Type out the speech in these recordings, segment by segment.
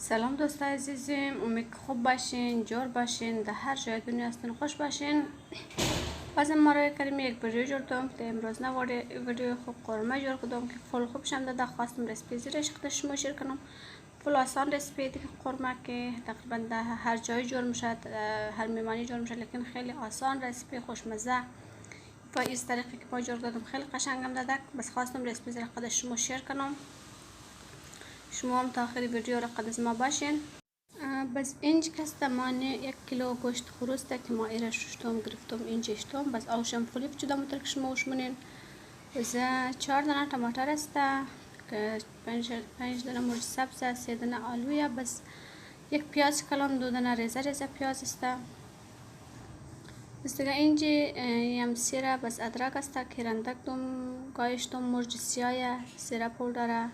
سلام دوستای عزیزم، امید که خوب باشین، جور باشین، در هر جای دنیا هستین خوش باشین. بازم ما روی کریمی یک ویدیو جور کردم که امروز نوارد ویدیو خوب قرمه جور کردم که فل خوب شم داده. خواستم رسیپی زیرش خود شما شیر کنم. فل آسان رسیپی دیگه قرمه که تقریبا در هر جای جور میشه، هر میمانی جور میشه، لیکن خیلی آسان رسیپی خوشمزه و این طریقی که ما جور کردم خیلی قشنگم داده. بس خواستم رسیپی زیر خود شما شیر کنم. شما هم تا آخر ویدیو را قد از ما باشین. بس اینج کسته من 1 کیلو گوشت خروسته که ما ایره ششتم گرفتم اینج اشتم. بس آوشم فلیپ چوده متر که شما وشمونین. بس 4 دانه تماتر استه که 5 دانه مرچ سبز، 3 دانه آلویه. بس یک پیاز کلان، 2 دانه ریزه پیاز استه. بس دیگه اینج یم سیره بس ادرک استه که رندک دوم گایشتم، مرچ سیاه، سیره پودره.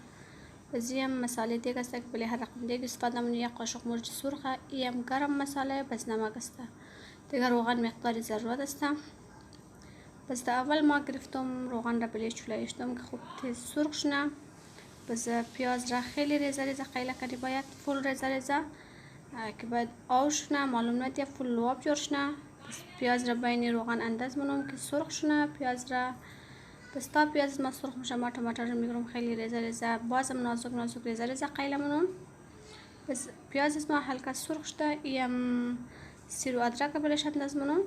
بزیم مساله دیگه است که بله هر رقم دیگه استفاده من. 1 قاشق مرچ سرخ، یم گرم مساله، بس نمک است. دیگه روغن مقداری ضرورت است. بس اول ما گرفتم روغن را بله چوله اشتم که خوب تیز سرخ شنه. بس پیاز را خیلی ریزه قیله کنی، باید فول ریزه که باید آوش نه معلوم ندیه فول لواب جور شنه. بس پیاز را بین روغن انداز منم که سرخ شنه پیاز را. بس تا پیاز ما سرخ میشه ما تماتر رو میگیرم خیلی ریزه بازم نازک ریزه قیله منم. بس پیاز ما هلکه سرخ شده، ایم سیر و ادرک بلش انداز منم.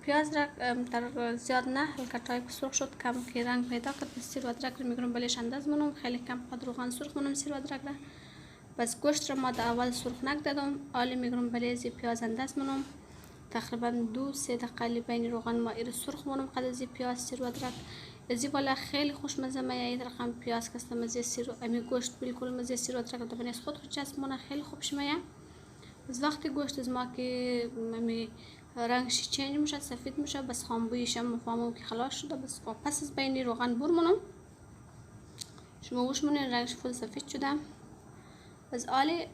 پیاز را در زیاد نه، هلکه تایپ سرخ شد کم که رنگ پیدا کرد. بس سیر و ادرک رو میگیرم بلش انداز منم، خیلی کم قدر روغن سرخ منم سیر و ادرک را. بس گوشت را ما در اول سرخ نکردم، آلی میگیرم بلیزی پیاز انداز منم. تقریبا 2-3 دقیقه بین روغن ما ایر سرخ منم قد از پیاز سیر و ادرک. ازی بالا خیلی خوشمزه میاد رقم پیاز کسته مزه سیر و امی گوشت بالکل مزه سیر و ادرک دبن از خود چسب منه خیلی خوبش میاد. از وقتی گوشت از ما که امی رنگش چنج میشه سفید میشه، بس خامبویش هم مفهمم که خلاص شده. بس پس از بین روغن بر منم شما وش منین رنگش فل سفید شده. بس آلی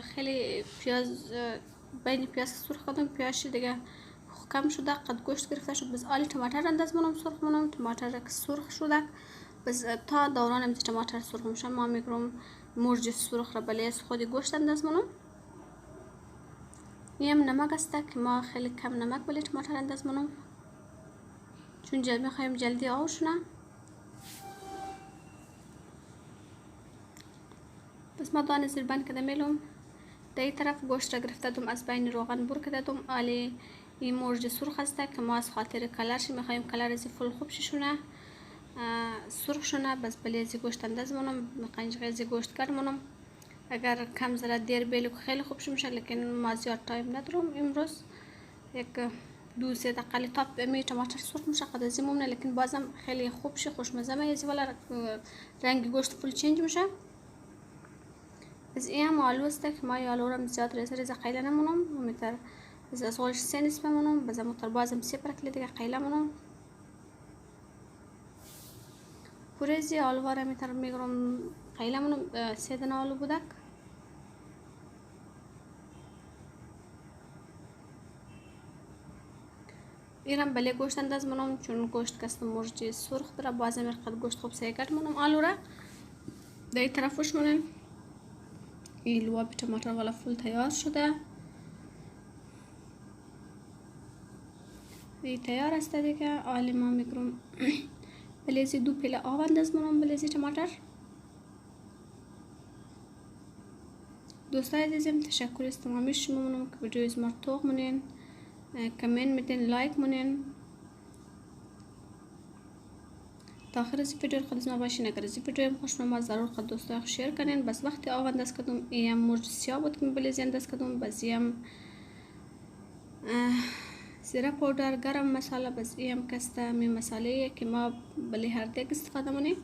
خیلی پیاز بین پیاز سرخ کردم، پیاز دیگه کم شده قد گوشت گرفته شد. بس آلی تماتر انداز منم سرخ منم، تماتر که سرخ شده. بس تا دوران امتی تماتر سرخ میشه ما میگرم مرچ سرخ را بله از خود گوشت انداز منم. یم نمک است که ما خیلی کم نمک بله تماتر انداز منم چون میخوایم جلدی آوشونه. بس ما دانه زیر بند کده میلم. در این طرف گوشت را گرفته دوم از بین روغن بر کده دوم. آلی این مرچ سرخ است که ما از خاطر کلرش میخوایم کلر از فل خوب شونه سرخ شونه. بس بله از گوشت انداز منم، قنجقه از گوشت کرد منم. اگر کم زره دیر بیلو خیلی خوب میشه، لیکن ما زیاد تایم ندارم امروز. یک 2-3 دقیقه تا می تماتر سرخ میشه قد از ممنه، لیکن بازم خیلی خوب شه خوشمزه میاد ولی رنگ گوشت فل چنج میشه. از این هم آلو است که ما آلو را زیاد ریزه قیله نمونم میتر از غولش 3 نصفه منم. بس متر بازم 3 پرکلی دیگه قیله منم پوریزی آلو را میتر میگرم قیله منم 3 دانه آلو بودک. ایرم بله گوشت انداز منم چون گوشت کست مرچ سرخ داره، بازم قد گوشت خوب سیگرد منم آلو را در این طرفش منم. این لواب تماتر والا فل تیار شده، این تیار است دیگه. آلی ما میگرم بلیزی 2 پیله آب انداز منم بلیزی تماتر. دوستای عزیزم تشکر از تمامی شما منم که ویدیو از ما توق منین، کامنت میدین، لایک منین. تا آخر از ویدیو خود از ما باشین. اگر از ویدیو خوش ما ضرور خود دوستای شیر کنین. بس وقتی آب انداز کردم ایم مرچ سیاه بود که بلیزی انداز کردم. بس ایم زیره پودر گرم مساله. بس ایم کسته می مساله که ما بلی هر دیگ استفاده منیم،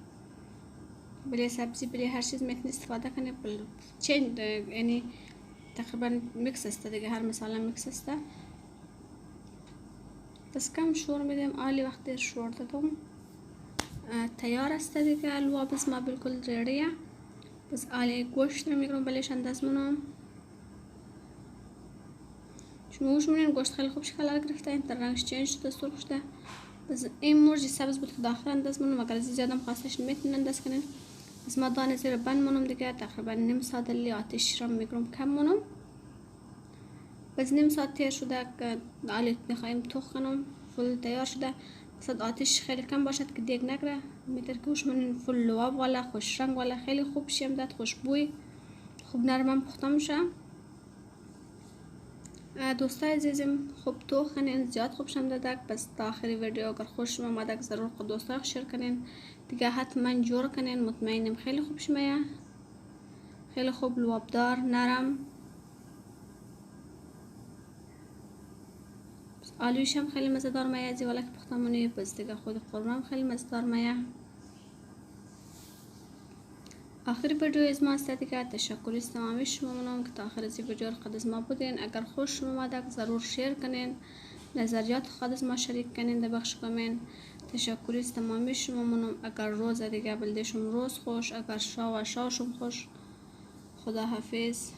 بلی سبزی بلی هر چیز میتونی استفاده کنی. چند یعنی تقریبا میکس است دیگه، هر مساله میکس است. بس کم شور میدیم. آلی وقتی شور دادم تیار است دیگه. لواب ما بالکل ریډیه. بس آلی گوشت رو میگرم بلیش انداز منم شما وش منین گوشت خیلی خوب کلر گرفته، این در رنگش چنج شده سرخ شده. بس این مرچ سبز بود که داخل انداز منم، اگر از زیادم خواستش میتونین انداز کنین. از ما دانه زیر بند مونم دیگه. تقریبا نیم ساعت لی آتش را میگرم کم مونم. باز نیم ساعت تیر شده که آلی میخوایم توخ کنم فل تیار شده. بس آتش خیلی کم باشد که دیگ نگره. میتر کوش من فل لواب والا خوش رنگ والا خیلی خوب شیم داد، خوشبوی خوب نرمم پخته میشه. دوستای عزیزم خوب توخ کنین، زیاد خوب شم دادک. بس تا آخری ویدیو اگر خوشم آمدک ضرور خود دوستای شیر کنین دیگه، حتما جور کنین، مطمئنم خیلی خوب شمیه، خیلی خوب لوابدار نرم. آلوش هم خیلی مزه‌دار میه ازی والا که پختمونی. بس دیگه خود قورمه هم خیلی مزه‌دار میه. آخر ویدیو از ما است دیگه. تشکر از تمامی شما منم که تا آخر از ویدیو خود از ما بودین. اگر خوش اومدک ضرور شیر کنین، نظریات خود از ما شریک کنین در بخش کامنت. تشکر از تمامی شما منم. اگر روز دیگه بلدشم روز خوش، اگر شاوشم خوش. خدا حافظ.